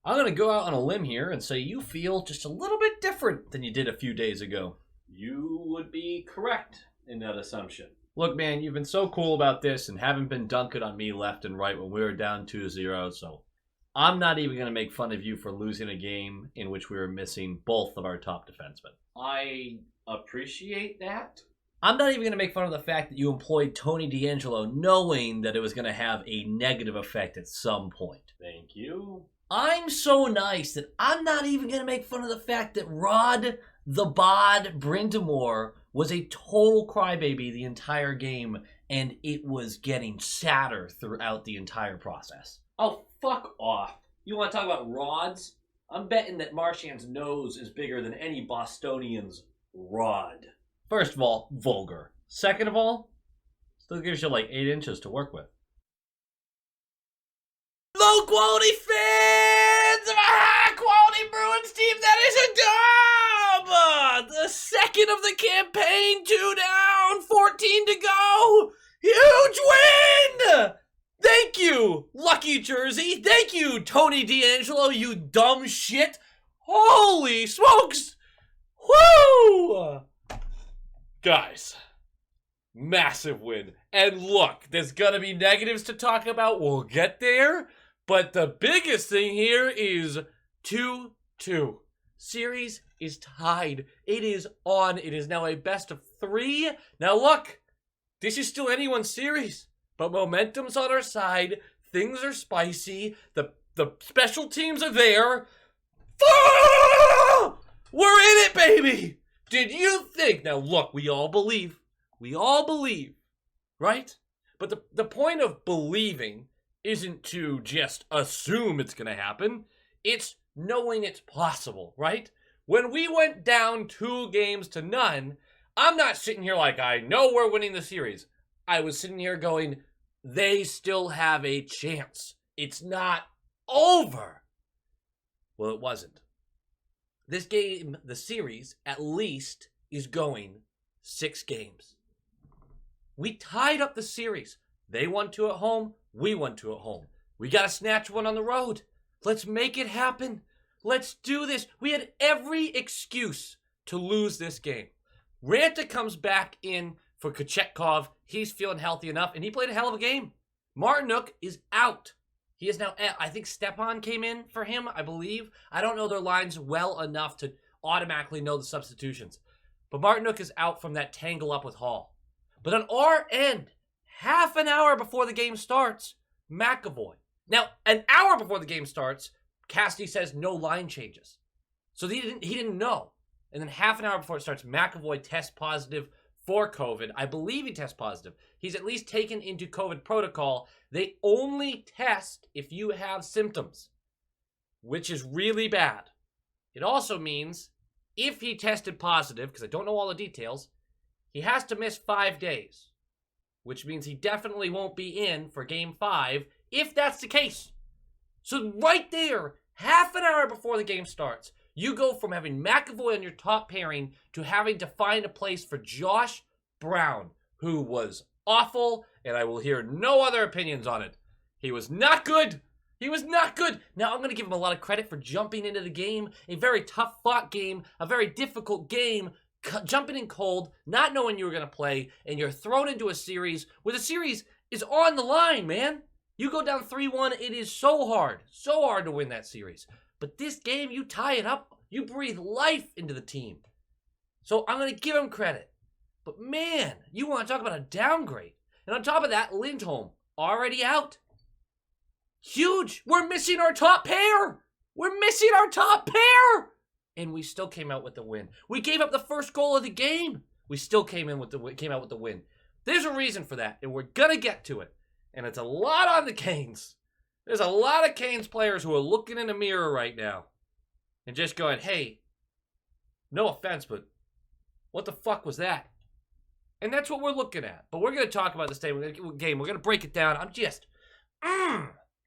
I'm going to go out on a limb here and say you feel just a little bit different than you did a few days ago. You would be correct in that assumption. Look, man, you've been so cool about this and haven't been dunking on me left and right when we were down 2-0, so I'm not even going to make fun of you for losing a game in which we were missing both of our top defensemen. I appreciate that. I'm not even going to make fun of the fact that you employed Tony DeAngelo knowing that it was going to have a negative effect at some point. Thank you. I'm so nice that I'm not even going to make fun of the fact that Rod the Bod Brindamore was a total crybaby the entire game, and it was getting sadder throughout the entire process. Oh, fuck off. You want to talk about rods? I'm betting that Marchand's nose is bigger than any Bostonian's rod. First of all, vulgar. Second of all, still gives you like 8 inches to work with. Low quality fans of a high quality Bruins team that is a dub! The second of the campaign, 2 down, 14 to go. Huge win! Thank you, Lucky Jersey. Thank you, Tony DeAngelo, you dumb shit. Holy smokes! Woo! Guys, massive win. And look, there's gonna be negatives to talk about. We'll get there. But the biggest thing here is 2-2. Series is tied. It is on. It is now a best of 3. Now look, this is still anyone's series. But momentum's on our side. Things are spicy. The special teams are there. Ah! We're in it, baby! Did you think? Now look, we all believe, right? But the point of believing isn't to just assume it's going to happen. It's knowing it's possible, right? When we went down 2-0, I'm not sitting here like I know we're winning the series. I was sitting here going, they still have a chance. It's not over. Well, it wasn't. This game, the series, at least, is going 6 games. We tied up the series. They won 2 at home. We won 2 at home. We got to snatch one on the road. Let's make it happen. Let's do this. We had every excuse to lose this game. Ranta comes back in for Kochetkov. He's feeling healthy enough, and he played a hell of a game. Martinook is out. He is now, I think Stepan came in for him, I believe. I don't know their lines well enough to automatically know the substitutions. But Martinook is out from that tangle up with Hall. But on our end, half an hour before the game starts, McAvoy. Now, an hour before the game starts, Cassidy says no line changes. So he didn't know. And then half an hour before it starts, McAvoy tests positive for COVID. I believe he tests positive. He's at least taken into COVID protocol. They only test if you have symptoms, which is really bad. It also means if he tested positive, because I don't know all the details, he has to miss 5 days, which means he definitely won't be in for Game 5 if that's the case. So right there, half an hour before the game starts, you go from having McAvoy on your top pairing to having to find a place for Josh Brown, who was awful, and I will hear no other opinions on it. He was not good. He was not good. Now, I'm going to give him a lot of credit for jumping into the game, a very tough-fought game, a very difficult game, jumping in cold, not knowing you were going to play, and you're thrown into a series where the series is on the line, man. You go down 3-1, it is so hard to win that series. But this game, you tie it up, you breathe life into the team. So I'm going to give him credit. But man, you want to talk about a downgrade. And on top of that, Lindholm, already out. Huge. We're missing our top pair. And we still came out with the win. We gave up the first goal of the game. We still came out with the win. There's a reason for that, and we're going to get to it. And it's a lot on the Canes. There's a lot of Canes players who are looking in the mirror right now and just going, hey, no offense, but what the fuck was that? And that's what we're looking at. But we're going to talk about this game. We're going to break it down.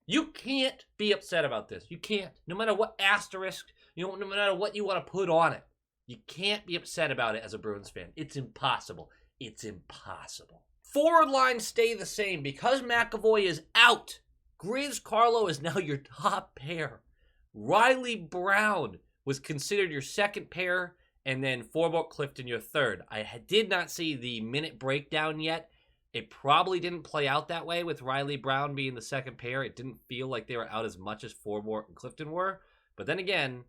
You can't be upset about this. You can't. No matter what asterisk, no matter what you want to put on it, you can't be upset about it as a Bruins fan. It's impossible. It's impossible. Forward lines stay the same. Because McAvoy is out, Grizz Carlo is now your top pair. Riley Brown was considered your second pair, and then Forbort Clifton your third. I did not see the minute breakdown yet. It probably didn't play out that way with Riley Brown being the second pair. It didn't feel like they were out as much as Forbort and Clifton were. But then again,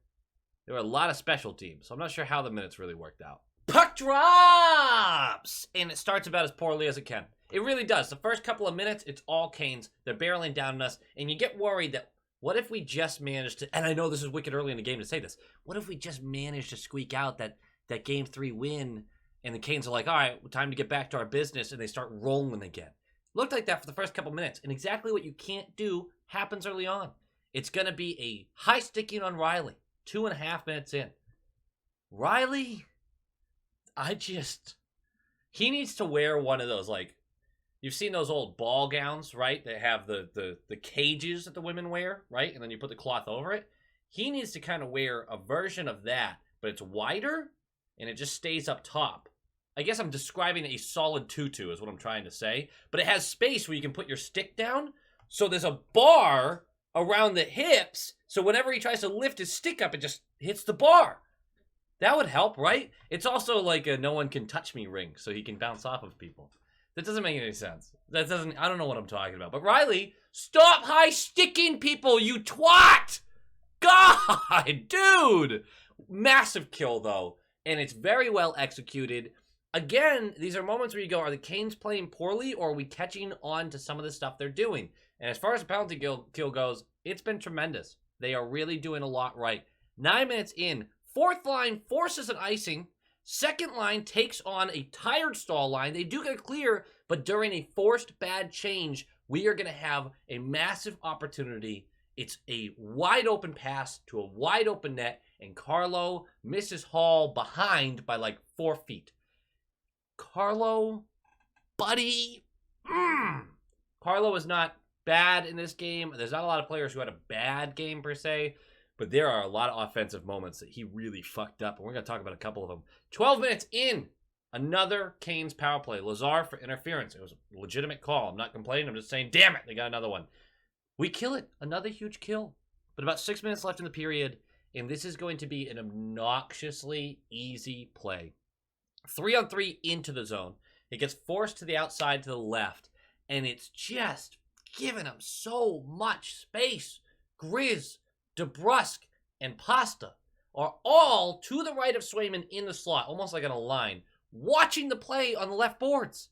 there were a lot of special teams, so I'm not sure how the minutes really worked out. Puck drops! And it starts about as poorly as it can. It really does. The first couple of minutes, it's all Canes. They're barreling down on us, and you get worried that what if we just managed to, and I know this is wicked early in the game to say this, what if we just managed to squeak out that Game 3 win, and the Canes are like, all right, time to get back to our business, and they start rolling again. Looked like that for the first couple minutes, and exactly what you can't do happens early on. It's going to be a high sticking on Riley, 2.5 minutes in. Riley, he needs to wear one of those, like, you've seen those old ball gowns, right? That have the cages that the women wear, right? And then you put the cloth over it. He needs to kind of wear a version of that, but it's wider, and it just stays up top. I guess I'm describing a solid tutu is what I'm trying to say. But it has space where you can put your stick down. So there's a bar around the hips. So whenever he tries to lift his stick up, it just hits the bar. That would help, right? It's also like a no one can touch me ring. So he can bounce off of people. That doesn't make any sense. I don't know what I'm talking about. But Riley, stop high sticking people, you twat! God, dude! Massive kill, though. And it's very well executed. Again, these are moments where you go, are the Canes playing poorly, or are we catching on to some of the stuff they're doing? And as far as the penalty kill goes, it's been tremendous. They are really doing a lot right. 9 minutes in, fourth line forces an icing. Second line takes on a tired stall line. They do get clear, but during a forced bad change, we are going to have a massive opportunity. It's a wide open pass to a wide open net, and Carlo misses Hall behind by like 4 feet. Carlo, buddy. Carlo is not bad in this game. There's not a lot of players who had a bad game per se, but there are a lot of offensive moments that he really fucked up, and we're going to talk about a couple of them. 12 minutes in, another Canes power play. Lazar for interference. It was a legitimate call. I'm not complaining. I'm just saying, damn it, they got another one. We kill it. Another huge kill. But about 6 minutes left in the period, and this is going to be an obnoxiously easy play. 3-on-3 into the zone. It gets forced to the outside to the left, and it's just giving them so much space. Grizz, DeBrusk, and Pasta are all to the right of Swayman in the slot, almost like on a line, watching the play on the left boards.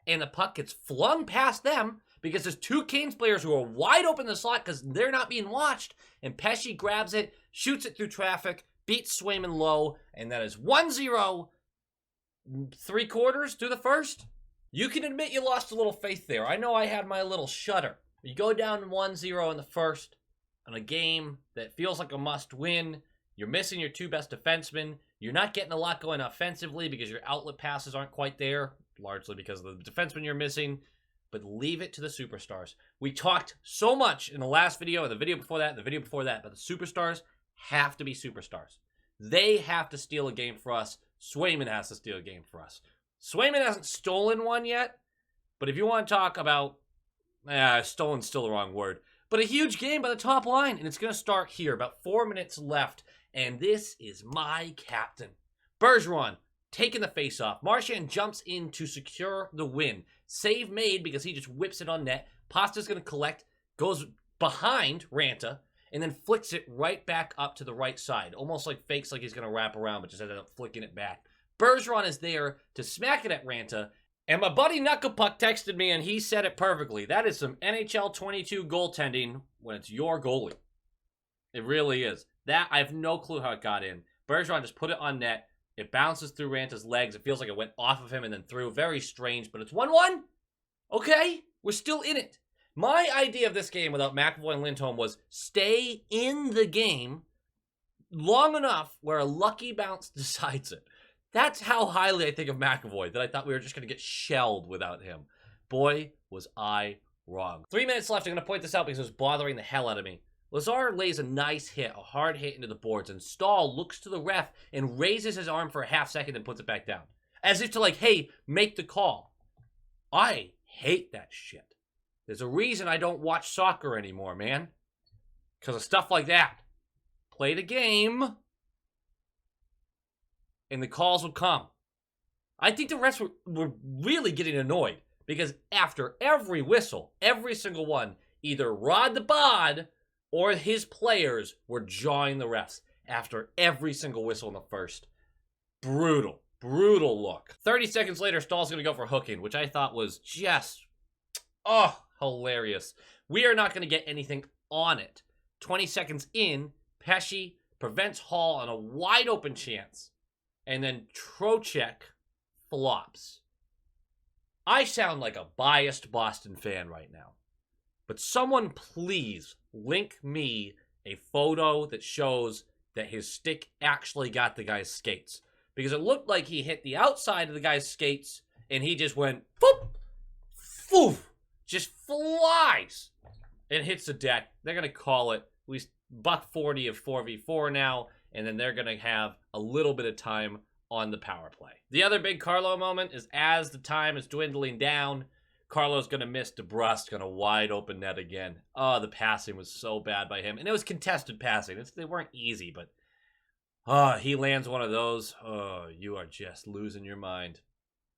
And the puck gets flung past them because there's 2 Canes players who are wide open in the slot because they're not being watched. And Pesci grabs it, shoots it through traffic, beats Swayman low, and that is 1-0. 3/4 through the first. You can admit you lost a little faith there. I know I had my little shudder. You go down 1-0 in the first on a game that feels like a must win. You're missing your 2 best defensemen. You're not getting a lot going offensively because your outlet passes aren't quite there, largely because of the defensemen you're missing. But leave it to the superstars. We talked so much in the last video, and the video before that, and the video before that, but the superstars have to be superstars. They have to steal a game for us. Swayman has to steal a game for us. Swayman hasn't stolen one yet, but if you want to talk about, stolen's still the wrong word, but a huge game by the top line, and it's going to start here, about 4 minutes left, and this is my captain. Bergeron taking the face-off. Marchand jumps in to secure the win. Save made because he just whips it on net. Pasta's going to collect, goes behind Ranta, and then flicks it right back up to the right side. Almost like fakes like he's going to wrap around, but just ended up flicking it back. Bergeron is there to smack it at Ranta. And my buddy Knucklepuck texted me, and he said it perfectly. That is some NHL 22 goaltending when it's your goalie. It really is. That, I have no clue how it got in. Bergeron just put it on net. It bounces through Ranta's legs. It feels like it went off of him and then through. Very strange, but it's 1-1. Okay, we're still in it. My idea of this game without McAvoy and Lindholm was stay in the game long enough where a lucky bounce decides it. That's how highly I think of McAvoy, that I thought we were just going to get shelled without him. Boy, was I wrong. 3 minutes left. I'm going to point this out because it was bothering the hell out of me. Lazar lays a nice hit, a hard hit into the boards, and Stahl looks to the ref and raises his arm for a half second and puts it back down. As if to like, hey, make the call. I hate that shit. There's a reason I don't watch soccer anymore, man. Because of stuff like that. play the game, and the calls would come. I think the refs were really getting annoyed because after every whistle, every single one, either Rod the Bod or his players were jawing the refs after every single whistle in the first. Brutal look. 30 seconds later, Stahl's going to go for hooking, which I thought was just, hilarious. We are not going to get anything on it. 20 seconds in, Pesce prevents Hall on a wide open chance. And then Trocheck flops. I sound like a biased Boston fan right now. But someone please link me a photo that shows that his stick actually got the guy's skates. Because it looked like he hit the outside of the guy's skates and he just went, boop, foof, just flies and hits the deck. They're going to call it at least $140 of 4v4 now, and then they're going to have a little bit of time on the power play. The other big Carlo moment is as the time is dwindling down, Carlo's going to miss DeBrusk on a wide open net again. Oh, the passing was so bad by him. And it was contested passing. They weren't easy, but he lands one of those. Oh, you are just losing your mind.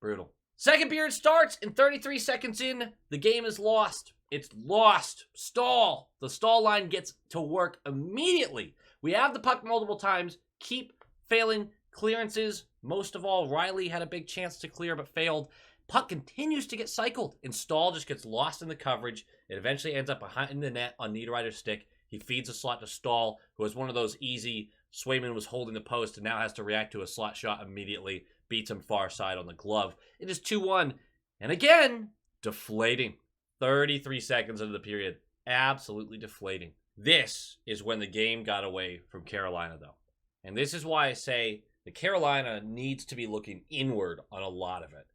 Brutal. Second period starts, and 33 seconds in, the game is lost. It's lost. Stall. The stall line gets to work immediately. We have the puck multiple times, keep failing clearances. Most of all, Riley had a big chance to clear but failed. Puck continues to get cycled, and Stahl just gets lost in the coverage. It eventually ends up behind the net on Niederreiter's stick. He feeds a slot to Stahl, who has one of those easy, Swayman was holding the post and now has to react to a slot shot immediately. Beats him far side on the glove. It is 2-1. And again, deflating. 33 seconds into the period. Absolutely deflating. This is when the game got away from Carolina, though. And this is why I say that Carolina needs to be looking inward on a lot of it.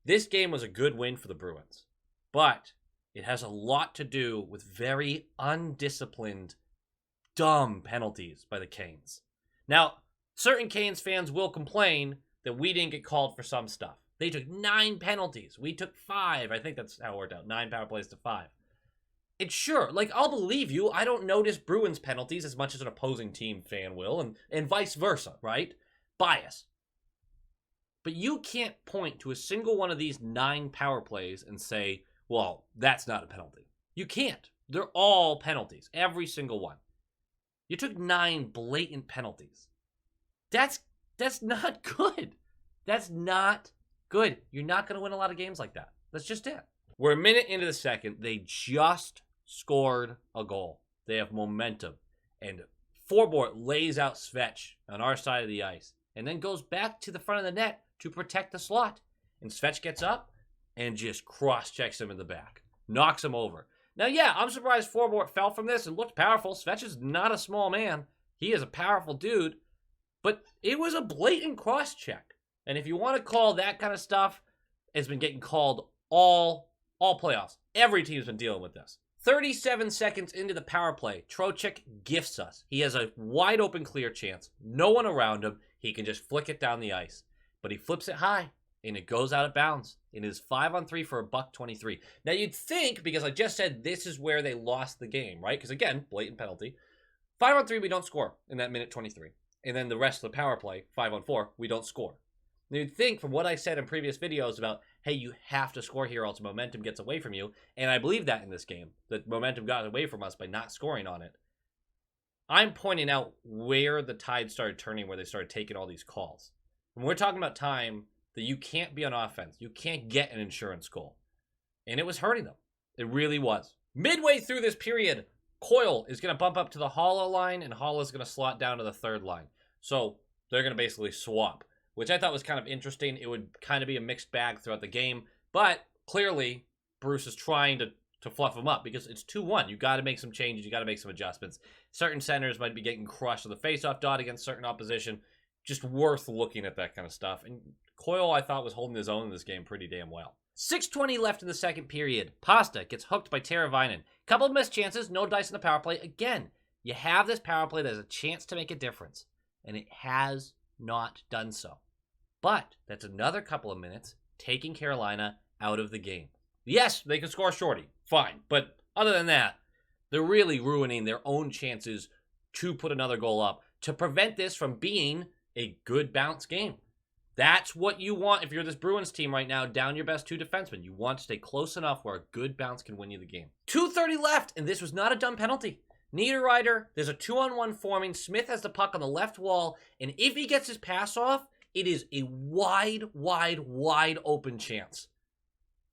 This game was a good win for the Bruins, but it has a lot to do with very undisciplined, dumb penalties by the Canes. Now, certain Canes fans will complain that we didn't get called for some stuff. They took 9 penalties. We took 5. I think that's how it worked out. 9 power plays to 5. And sure, I'll believe you. I don't notice Bruins penalties as much as an opposing team fan will, and vice versa, right? Bias. But you can't point to a single one of these 9 power plays and say, well, that's not a penalty. You can't. They're all penalties. Every single one. You took 9 blatant penalties. That's not good. That's not good. You're not going to win a lot of games like that. That's just it. We're a minute into the second. They just scored a goal. They have momentum. And Forbort lays out Svetch on our side of the ice and then goes back to the front of the net to protect the slot. And Svetch gets up and just cross-checks him in the back. Knocks him over. Now, yeah, I'm surprised Forbort fell from this and looked powerful. Svetch is not a small man. He is a powerful dude. But it was a blatant cross-check. And if you want to call that kind of stuff, it's been getting called all playoffs. Every team's been dealing with this. 37 seconds into the power play, Trocheck gifts us. He has a wide open clear chance. No one around him. He can just flick it down the ice. But he flips it high, and it goes out of bounds. It is 5-on-3 for $1.23. Now you'd think, because I just said this is where they lost the game, right? Because again, blatant penalty. 5-on-3, we don't score in that minute 23. And then the rest of the power play, 5-on-4, we don't score. Now you'd think from what I said in previous videos about, hey, you have to score here, else momentum gets away from you. And I believe that in this game, that momentum got away from us by not scoring on it. I'm pointing out where the tide started turning, where they started taking all these calls. When we're talking about time that you can't be on offense, you can't get an insurance goal. And it was hurting them. It really was. Midway through this period, Coyle is going to bump up to the Haula line, and Haula is going to slot down to the third line. So they're going to basically swap, which I thought was kind of interesting. It would kind of be a mixed bag throughout the game, but clearly Bruce is trying to fluff them up because it's 2-1. You got to make some changes. You got to make some adjustments. Certain centers might be getting crushed on the faceoff dot against certain opposition. Just worth looking at that kind of stuff. And Coyle, I thought, was holding his own in this game pretty damn well. 6:20 left in the second period. Pasta gets hooked by Teravainen. Couple of missed chances, no dice in the power play. Again, you have this power play that has a chance to make a difference, and it has not done so. But that's another couple of minutes taking Carolina out of the game. Yes, they can score shorty. Fine. But other than that, they're really ruining their own chances to put another goal up to prevent this from being a good bounce game. That's what you want if you're this Bruins team right now, down your best 2 defensemen. You want to stay close enough where a good bounce can win you the game. 2:30 left, and this was not a dumb penalty. Niederreiter, there's a 2-on-1 forming. Smith has the puck on the left wall, and if he gets his pass off, it is a wide open chance.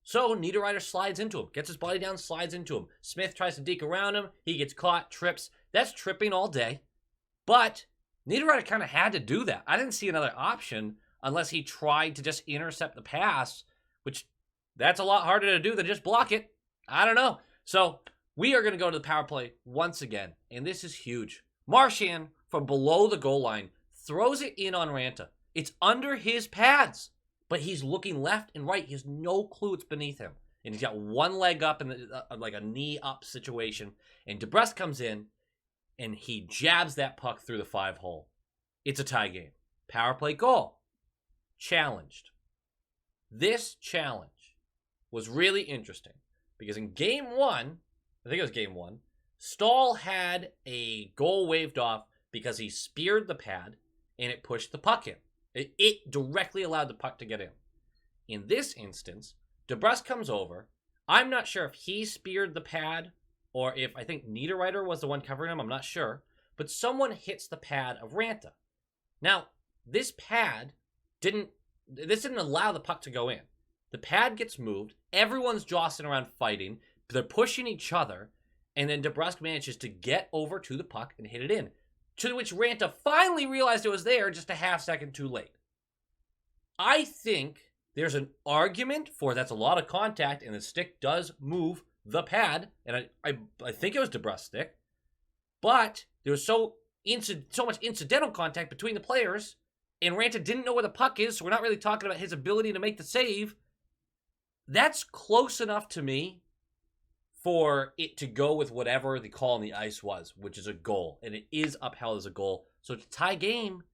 So Niederreiter slides into him, gets his body down, slides into him. Smith tries to deke around him. He gets caught, trips. That's tripping all day. But Niederreiter kind of had to do that. I didn't see another option unless he tried to just intercept the pass, which that's a lot harder to do than just block it. I don't know. So we are going to go to the power play once again, and this is huge. Marchand, from below the goal line, throws it in on Ranta. It's under his pads, but he's looking left and right. He has no clue it's beneath him. And he's got one leg up in like a knee up situation. And DeBrusk comes in, and he jabs that puck through the 5-hole. It's a tie game. Power play goal. Challenged. This challenge was really interesting because in game 1, I think it was game 1, Stahl had a goal waved off because he speared the pad and it pushed the puck in. It directly allowed the puck to get in. In this instance, DeBrusk comes over. I'm not sure if he speared the pad or if I think Niederreiter was the one covering him. I'm not sure. But someone hits the pad of Ranta. Now, this pad didn't allow the puck to go in. The pad gets moved. Everyone's jostling around fighting. They're pushing each other. And then DeBrusk manages to get over to the puck and hit it in. To which Ranta finally realized it was there just a half second too late. I think there's an argument for that's a lot of contact and the stick does move the pad. And I think it was DeBrusk's stick. But there was so much incidental contact between the players. And Ranta didn't know where the puck is, so we're not really talking about his ability to make the save. That's close enough to me for it to go with whatever the call on the ice was, which is a goal. And it is upheld as a goal. So it's a tie game,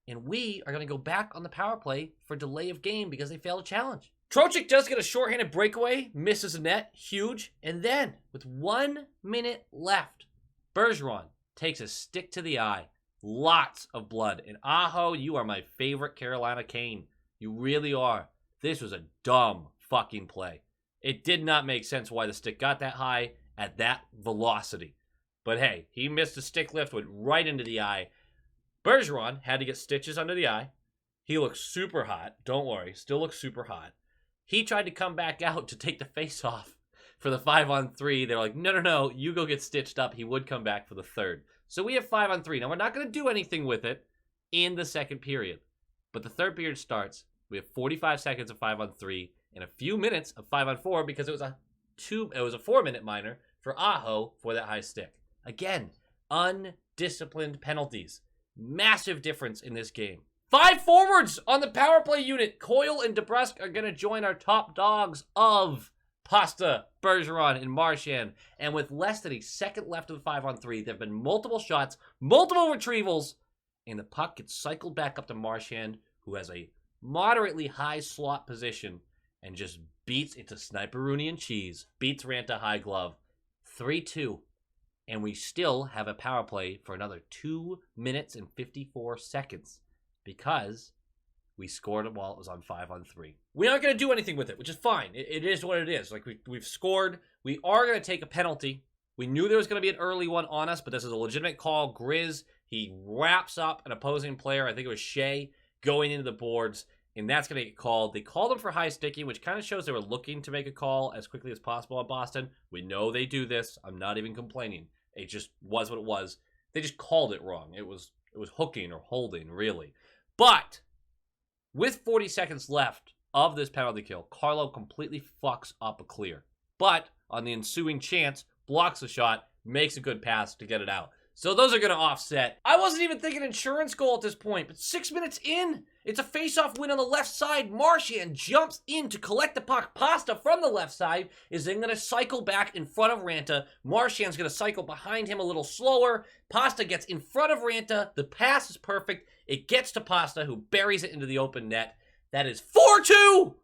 and we are going to go back on the power play for delay of game because they failed a challenge. Trocheck does get a shorthanded breakaway, misses a net, huge. And then, with 1 minute left, Bergeron takes a stick to the eye. Lots of blood. And Aho, you are my favorite Carolina Kane. You really are. This was a dumb fucking play. It did not make sense why the stick got that high at that velocity. But hey, he missed a stick lift, went right into the eye. Bergeron had to get stitches under the eye. He looks super hot. Don't worry, still looks super hot. He tried to come back out to take the face off for the 5-on-3. They're like, no, you go get stitched up. He would come back for the third. So we have 5-on-3. Now, we're not going to do anything with it in the second period. But the third period starts. We have 45 seconds of 5-on-3 and a few minutes of 5-on-4 because it was a 4-minute minor for Aho for that high stick. Again, undisciplined penalties. Massive difference in this game. 5 forwards on the power play unit. Coyle and DeBrusk are going to join our top dogs of Pasta, Bergeron, and Marchand. And with less than a second left of the 5-on-3, there have been multiple shots, multiple retrievals, and the puck gets cycled back up to Marchand, who has a moderately high slot position, and just beats into Sniper-Rooney and cheese. Beats Ranta high glove. 3-2. And we still have a power play for another 2 minutes and 54 seconds. Because we scored it while it was on 5-on-3. We aren't going to do anything with it, which is fine. It is what it is. Like, we've scored. We are going to take a penalty. We knew there was going to be an early one on us, but this is a legitimate call. Grizz, he wraps up an opposing player. I think it was Shea going into the boards, and that's going to get called. They called him for high sticking, which kind of shows they were looking to make a call as quickly as possible on Boston. We know they do this. I'm not even complaining. It just was what it was. They just called it wrong. It was hooking or holding, really. But with 40 seconds left of this penalty kill, Carlo completely fucks up a clear. But on the ensuing chance, blocks the shot, makes a good pass to get it out. So those are going to offset. I wasn't even thinking insurance goal at this point, but 6 minutes in, it's a face-off win on the left side. Marchand jumps in to collect the puck. Pasta from the left side is then going to cycle back in front of Ranta. Marchand's going to cycle behind him a little slower. Pasta gets in front of Ranta. The pass is perfect. It gets to Pasta, who buries it into the open net. That is 4-2!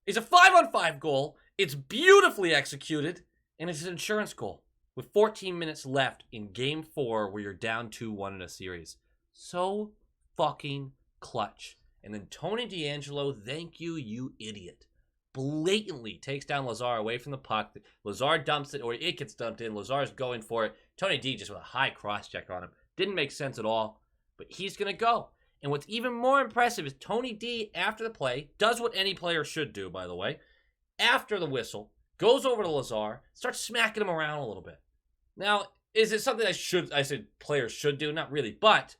It's a 5-on-5 goal. It's beautifully executed, and it's an insurance goal with 14 minutes left in Game 4 where you're down 2-1 in a series. So fucking clutch. And then Tony DeAngelo, thank you, you idiot. Blatantly takes down Lazar away from the puck. Lazar dumps it, or it gets dumped in. Lazar's going for it. Tony D just with a high cross-check on him. Didn't make sense at all, but he's going to go. And what's even more impressive is Tony D, after the play, does what any player should do, by the way. After the whistle, goes over to Lazar, starts smacking him around a little bit. Now, is it something I said players should do? Not really, but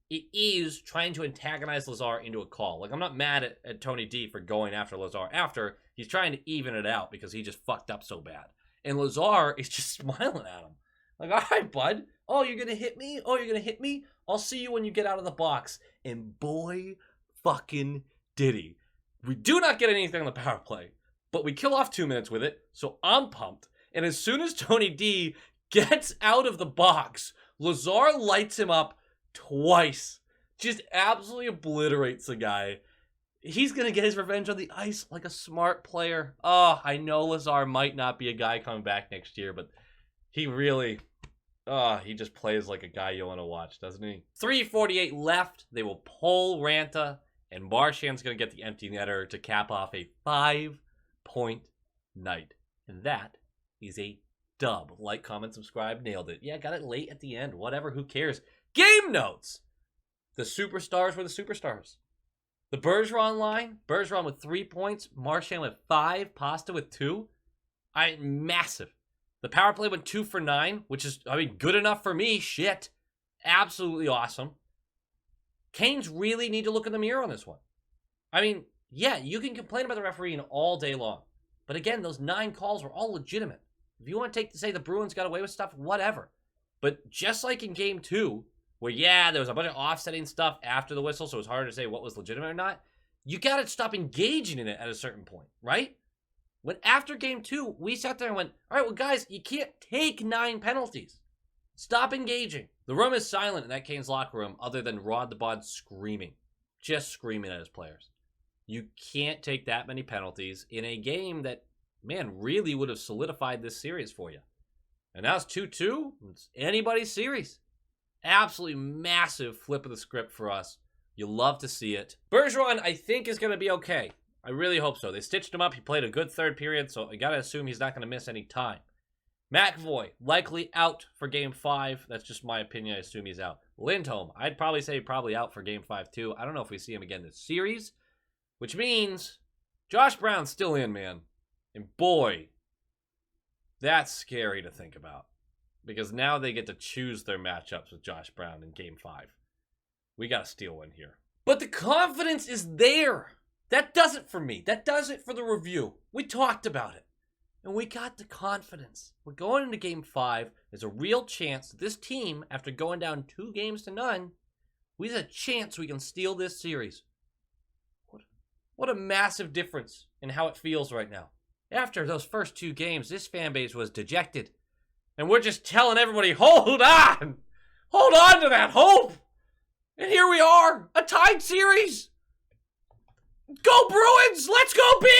it is trying to antagonize Lazar into a call. Like, I'm not mad at Tony D for going after Lazar after. He's trying to even it out because he just fucked up so bad. And Lazar is just smiling at him. Like, all right, bud. Oh, you're going to hit me? Oh, you're going to hit me? I'll see you when you get out of the box. And boy fucking did he. We do not get anything on the power play, but we kill off 2 minutes with it, so I'm pumped. And as soon as Tony D gets out of the box, Lazar lights him up twice. Just absolutely obliterates the guy. He's going to get his revenge on the ice like a smart player. Oh, I know Lazar might not be a guy coming back next year, but he really... he just plays like a guy you want to watch, doesn't he? 3:48 left. They will pull Ranta, and Marchand's going to get the empty netter to cap off a 5-point night. And that is a dub. Like, comment, subscribe. Nailed it. Yeah, got it late at the end. Whatever, who cares? Game notes! The superstars were the superstars. The Bergeron line, Bergeron with 3 points, Marchand with 5, Pasta with 2. Massive. The power play went 2 for 9, which is, good enough for me. Shit. Absolutely awesome. Canes really need to look in the mirror on this one. Yeah, you can complain about the refereeing all day long. But again, those 9 calls were all legitimate. If you want to say the Bruins got away with stuff, whatever. But just like in Game 2, where, there was a bunch of offsetting stuff after the whistle, so it was harder to say what was legitimate or not, you got to stop engaging in it at a certain point, right? When after Game 2, we sat there and went, all right, well, guys, you can't take 9 penalties. Stop engaging. The room is silent in that Canes locker room other than Rod the Bod screaming. Just screaming at his players. You can't take that many penalties in a game that, really would have solidified this series for you. And now it's 2-2. It's anybody's series. Absolutely massive flip of the script for us. You'll love to see it. Bergeron, I think, is going to be okay. I really hope so. They stitched him up. He played a good third period, so I got to assume he's not going to miss any time. McAvoy, likely out for Game 5. That's just my opinion. I assume he's out. Lindholm, I'd probably say probably out for Game 5 too. I don't know if we see him again this series, which means Josh Brown's still in, man. And boy, that's scary to think about. Because now they get to choose their matchups with Josh Brown in Game 5. We got to steal one here. But the confidence is there. That does it for me. That does it for the review. We talked about it. And we got the confidence. We're going into Game 5. There's a real chance that this team, after going down 2-0, we have a chance we can steal this series. What a massive difference in how it feels right now. After those first 2 games, this fan base was dejected. And we're just telling everybody, hold on! Hold on to that hope! And here we are, a tied series! Go Bruins! Let's go Bees!